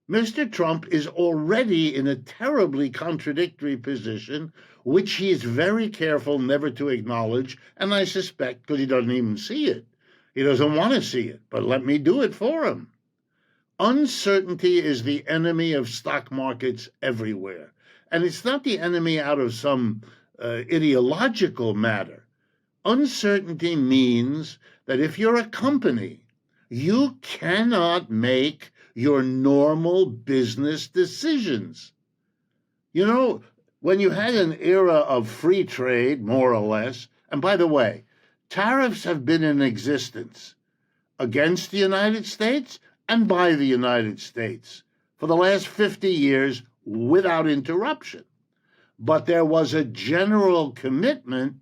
Mr. Trump is already in a terribly contradictory position, which he is very careful never to acknowledge, and I suspect because he doesn't even see it. He doesn't want to see it, but let me do it for him. Uncertainty is the enemy of stock markets everywhere. And it's not the enemy out of some ideological matter. Uncertainty means that if you're a company, you cannot make your normal business decisions. You know, when you had an era of free trade, more or less, and by the way, tariffs have been in existence against the United States and by the United States for the last 50 years without interruption. But there was a general commitment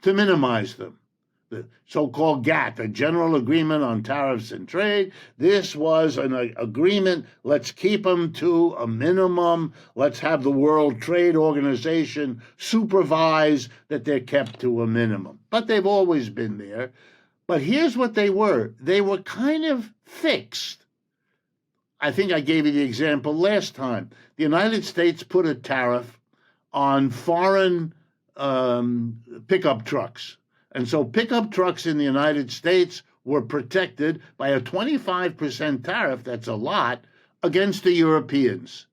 to minimize them. The so-called GATT, a General Agreement on Tariffs and Trade. This was an agreement, let's keep them to a minimum. Let's have the World Trade Organization supervise that they're kept to a minimum. But they've always been there. But here's what they were. They were kind of fixed. I think I gave you the example last time. The United States put a tariff on foreign pickup trucks. And so pickup trucks in the United States were protected by a 25% tariff, that's a lot, against the Europeans.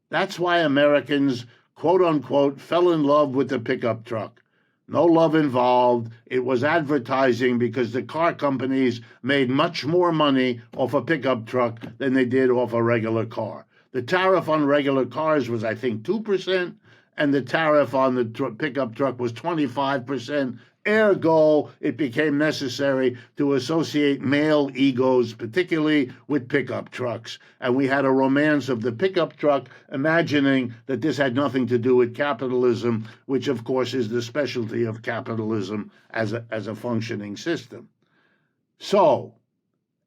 That's why Americans, quote unquote, fell in love with the pickup truck. No love involved. It was advertising because the car companies made much more money off a pickup truck than they did off a regular car. The tariff on regular cars was, I think, 2%, and the tariff on the pickup truck was 25%. Ergo, it became necessary to associate male egos, particularly with pickup trucks. And we had a romance of the pickup truck, imagining that this had nothing to do with capitalism, which, of course, is the specialty of capitalism as a functioning system. So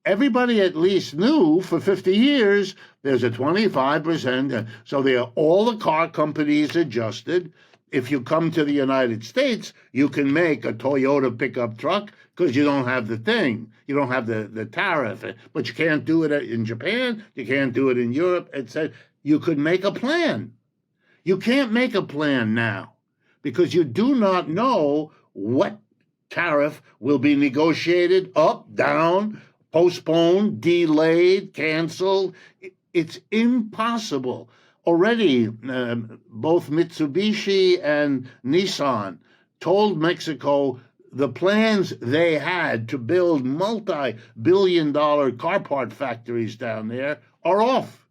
everybody at least knew for 50 years there's a 25%. So all the car companies adjusted. If you come to the United States, you can make a Toyota pickup truck because you don't have the thing. You don't have the tariff. But you can't do it in Japan. You can't do it in Europe. It said you could make a plan. You can't make a plan now because you do not know what tariff will be negotiated up, down, postponed, delayed, canceled. It's impossible. Already, both Mitsubishi and Nissan told Mexico the plans they had to build multi-billion-dollar car part factories down there are off.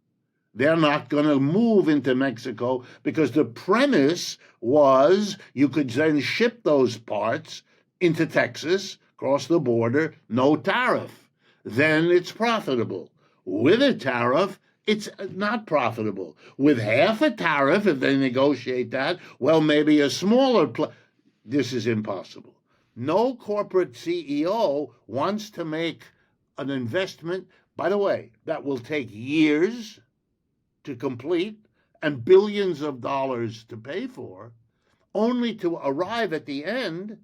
They're not going to move into Mexico because the premise was you could then ship those parts into Texas, cross the border, no tariff. Then it's profitable. With a tariff, it's not profitable. With half a tariff, if they negotiate that, well, maybe a smaller this is impossible. No corporate CEO wants to make an investment, by the way, that will take years to complete and billions of dollars to pay for, only to arrive at the end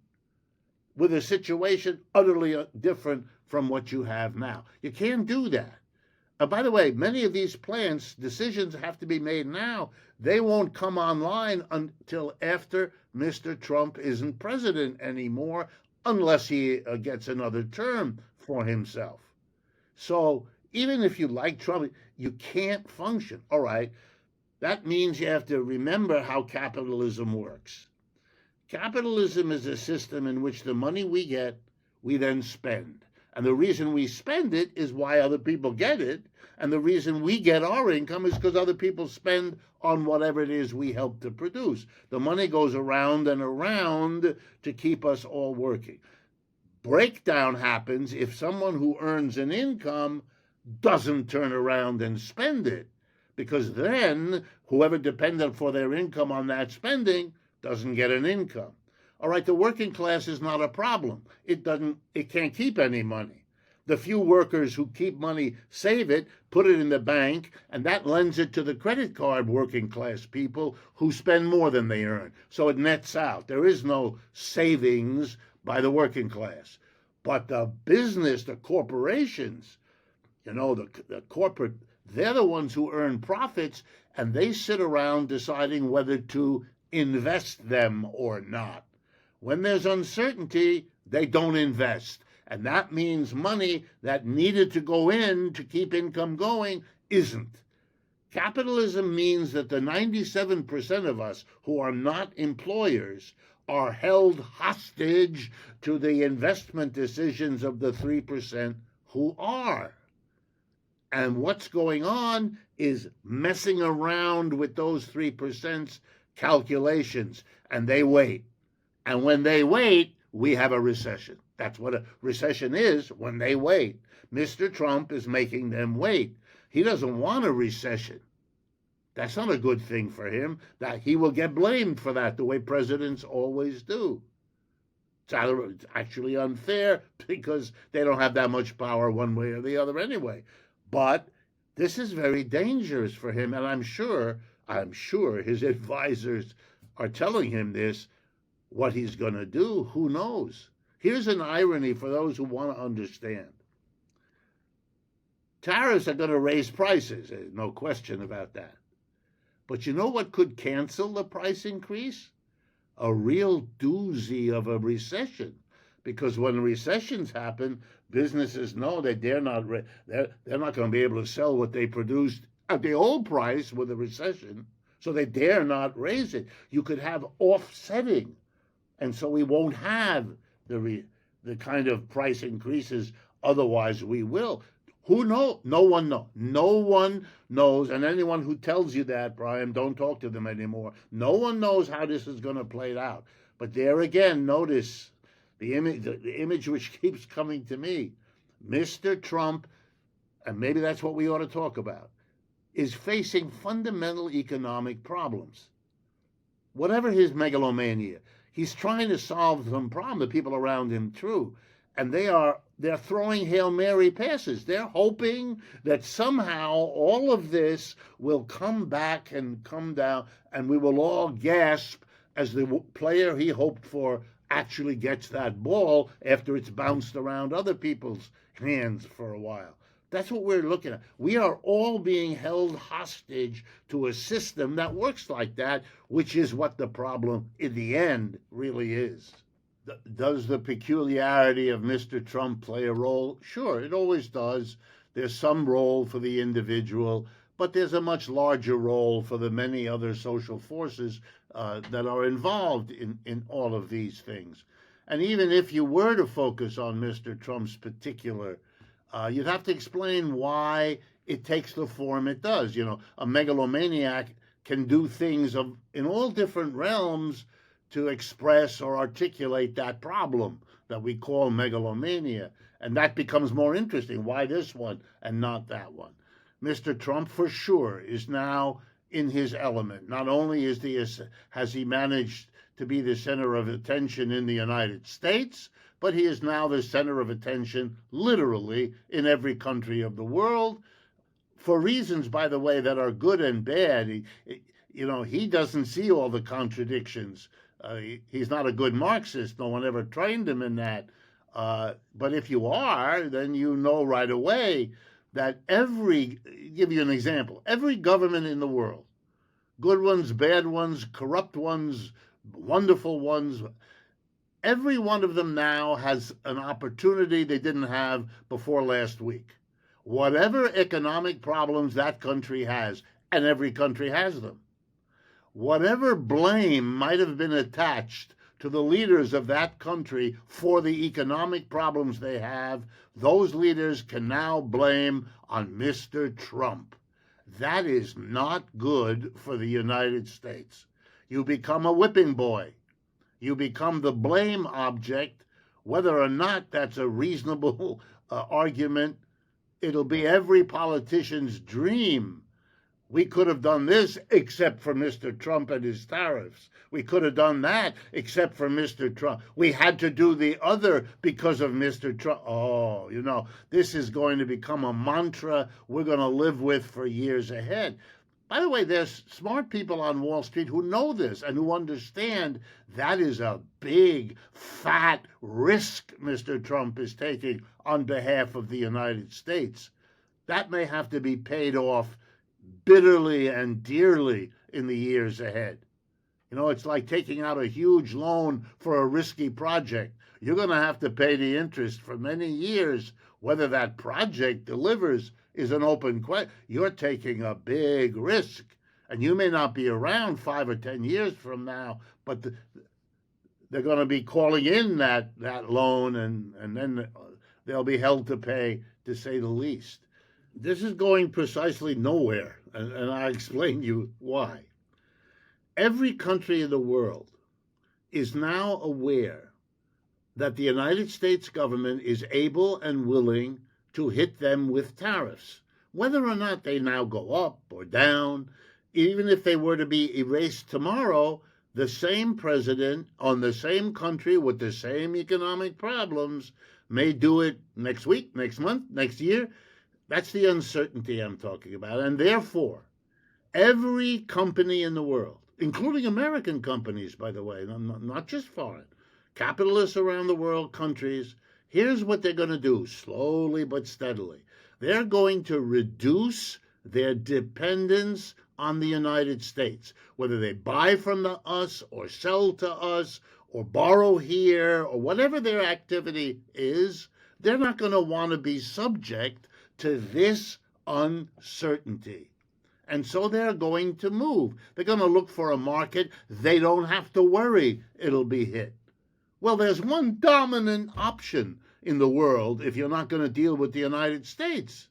with a situation utterly different from what you have now. You can't do that. By the way, many of these plants, decisions have to be made now. They won't come online until after Mr. Trump isn't president anymore, unless he gets another term for himself. So even if you like Trump, you can't function. All right, that means you have to remember how capitalism works. Capitalism is a system in which the money we get, we then spend. And the reason we spend it is why other people get it. And the reason we get our income is because other people spend on whatever it is we help to produce. The money goes around and around to keep us all working. Breakdown happens if someone who earns an income doesn't turn around and spend it, because then whoever depended for their income on that spending doesn't get an income. All right, the working class is not a problem. It can't keep any money. The few workers who keep money save it, put it in the bank, and that lends it to the credit card working class people who spend more than they earn. So it nets out. There is no savings by the working class. But the business, the corporations, the corporate They're the ones who earn profits, and they sit around deciding whether to invest them or not. When there's uncertainty, they don't invest. And that means money that needed to go in to keep income going isn't. Capitalism means that the 97% of us who are not employers are held hostage to the investment decisions of the 3% who are. And what's going on is messing around with those 3%'s calculations, and they wait. And when they wait, we have a recession. That's what a recession is, when they wait. Mr. Trump is making them wait. He doesn't want a recession. That's not a good thing for him. That he will get blamed for that, the way presidents always do. It's actually unfair because they don't have that much power one way or the other anyway. But this is very dangerous for him, and I'm sure his advisors are telling him this. What he's going to do, who knows? Here's an irony for those who want to understand. Tariffs are going to raise prices, there's no question about that. But you know what could cancel the price increase? A real doozy of a recession. Because when recessions happen, businesses know that they're not going to be able to sell what they produced at the old price with a recession, so they dare not raise it. You could have offsetting, and so we won't have the kind of price increases otherwise we will. Who knows? No one knows. No one knows, and anyone who tells you that, Brian, don't talk to them anymore. No one knows how this is going to play out. But there again, notice the image which keeps coming to me. Mr. Trump, and maybe that's what we ought to talk about, is facing fundamental economic problems. Whatever his megalomania, he's trying to solve some problem, the people around him too, and they're throwing Hail Mary passes. They're hoping that somehow all of this will come back and come down, and we will all gasp as the player he hoped for actually gets that ball after it's bounced around other people's hands for a while. That's what we're looking at. We are all being held hostage to a system that works like that, which is what the problem in the end really is. Does the peculiarity of Mr. Trump play a role? Sure, it always does. There's some role for the individual, but there's a much larger role for the many other social forces that are involved in all of these things. And even if you were to focus on Mr. Trump's particular, you'd have to explain why it takes the form it does. You know, a megalomaniac can do things in all different realms to express or articulate that problem that we call megalomania. And that becomes more interesting. Why this one and not that one? Mr. Trump, for sure, is now in his element. Not only has he managed to be the center of attention in the United States, but he is now the center of attention, literally, in every country of the world, for reasons, by the way, that are good and bad. He doesn't see all the contradictions. He's not a good Marxist. No one ever trained him in that. But if you are, then you know right away that give you an example, every government in the world, good ones, bad ones, corrupt ones, wonderful ones, every one of them now has an opportunity they didn't have before last week. Whatever economic problems that country has, and every country has them, whatever blame might have been attached to the leaders of that country for the economic problems they have, those leaders can now blame on Mr. Trump. That is not good for the United States. You become a whipping boy. You become the blame object. Whether or not that's a reasonable argument, it'll be every politician's dream. We could have done this except for Mr. Trump and his tariffs. We could have done that except for Mr. Trump. We had to do the other because of Mr. Trump. Oh, this is going to become a mantra we're going to live with for years ahead. By the way, there's smart people on Wall Street who know this and who understand that is a big, fat risk Mr. Trump is taking on behalf of the United States. that may have to be paid off bitterly and dearly in the years ahead. It's like taking out a huge loan for a risky project. You're going to have to pay the interest for many years. Whether that project delivers is an open question. You're taking a big risk, and you may not be around 5 or 10 years from now, but they're going to be calling in that loan, and then they'll be held to pay, to say the least. This is going precisely nowhere, and I'll explain to you why. Every country in the world is now aware that the United States government is able and willing to hit them with tariffs, whether or not they now go up or down. Even if they were to be erased tomorrow, the same president on the same country with the same economic problems may do it next week, next month, next year. That's the uncertainty I'm talking about. And therefore, every company in the world, including American companies, by the way, not just foreign, capitalists around the world, countries, here's what they're going to do, slowly but steadily. They're going to reduce their dependence on the United States, whether they buy from us or sell to us or borrow here or whatever their activity is. They're not going to want to be subject to this uncertainty. And so they're going to move. They're going to look for a market they don't have to worry it'll be hit. Well, there's one dominant option in the world if you're not going to deal with the United States,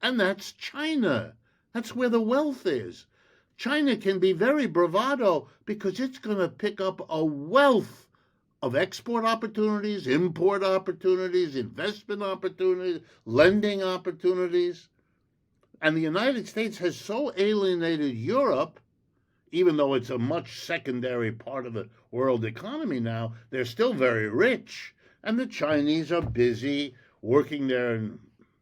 and that's China. That's where the wealth is. China can be very bravado because it's going to pick up a wealth of export opportunities, import opportunities, investment opportunities, lending opportunities. And the United States has so alienated Europe, even though it's a much secondary part of the world economy now, they're still very rich. And the Chinese are busy working their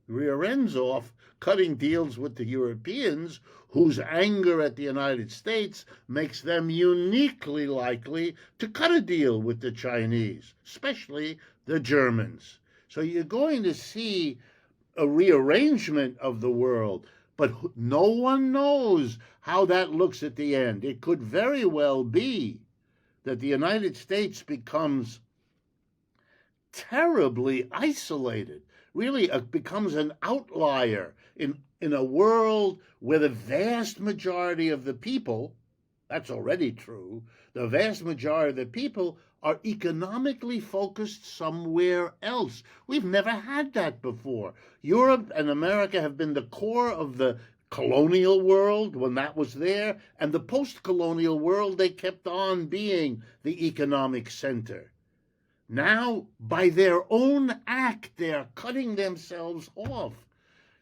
rear ends off, cutting deals with the Europeans, whose anger at the United States makes them uniquely likely to cut a deal with the Chinese, especially the Germans. So you're going to see a rearrangement of the world, but no one knows how that looks at the end. It could very well be that the United States becomes terribly isolated, really becomes an outlier in a world where the vast majority of the people, that's already true, the vast majority of the people are economically focused somewhere else. We've never had that before. Europe and America have been the core of the colonial world when that was there, and the post-colonial world, they kept on being the economic center. Now, by their own act, they're cutting themselves off.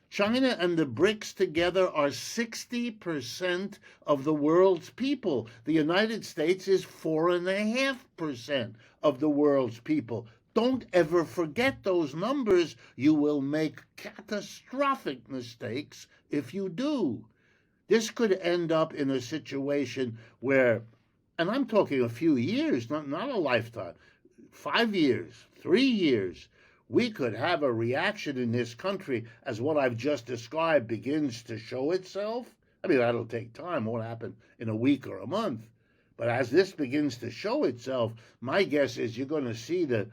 China and the BRICS together are 60% of the world's people. The United States is 4.5% of the world's people. Don't ever forget those numbers. You will make catastrophic mistakes if you do. This could end up in a situation where, and I'm talking a few years, not a lifetime, 5 years, 3 years, we could have a reaction in this country as what I've just described begins to show itself. I mean, that'll take time. It won't happen in a week or a month. But as this begins to show itself, my guess is you're going to see the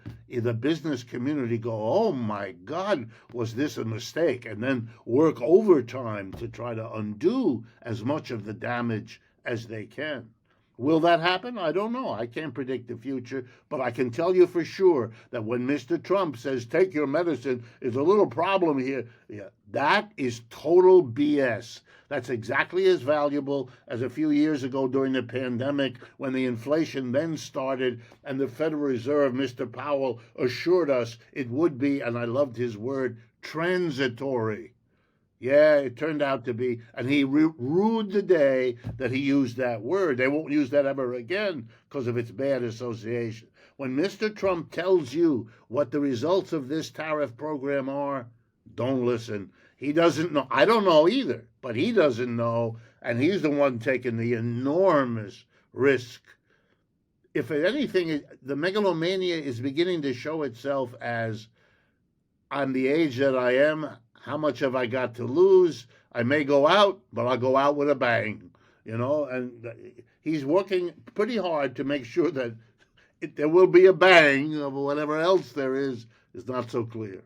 business community go, oh my God, was this a mistake? And then work overtime to try to undo as much of the damage as they can. Will that happen? I don't know. I can't predict the future, but I can tell you for sure that when Mr. Trump says, take your medicine, there's a little problem here, that is total BS. That's exactly as valuable as a few years ago during the pandemic when the inflation then started and the Federal Reserve, Mr. Powell, assured us it would be, and I loved his word, transitory. Yeah, it turned out to be, and he rued the day that he used that word. They won't use that ever again because of its bad association. When Mr. Trump tells you what the results of this tariff program are, don't listen. He doesn't know. I don't know either, but he doesn't know, and he's the one taking the enormous risk. If anything, the megalomania is beginning to show itself as, I'm the age that I am. how much have I got to lose? I may go out, but I'll go out with a bang, and he's working pretty hard to make sure that there will be a bang, of whatever else there is not so clear.